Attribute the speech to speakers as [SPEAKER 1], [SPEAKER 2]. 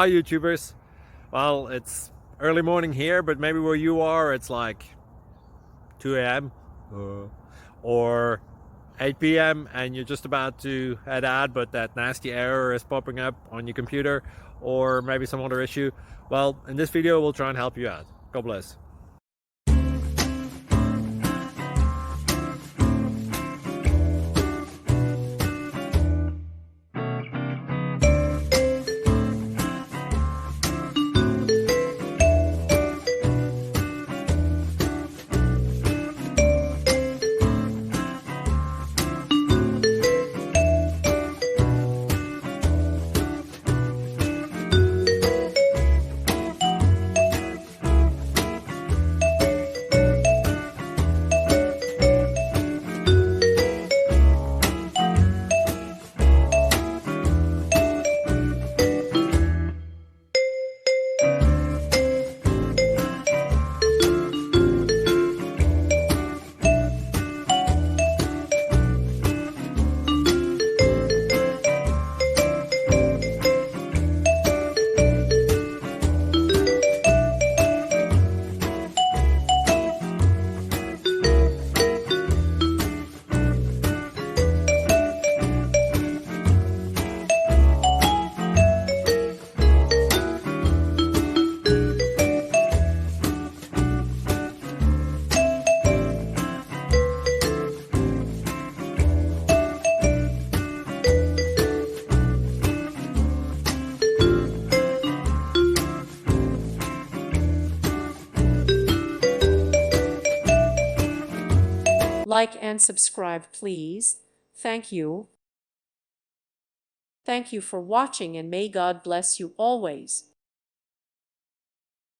[SPEAKER 1] Hi YouTubers. Well, it's early morning here, but maybe where you are it's like 2 a.m. or 8 p.m. and you're just about to head out, but that nasty error is popping up on your computer, or maybe some other issue. Well, in this video we'll try and help you out. God bless.
[SPEAKER 2] Like and subscribe, please. Thank you. Thank you for watching, and may God bless you always.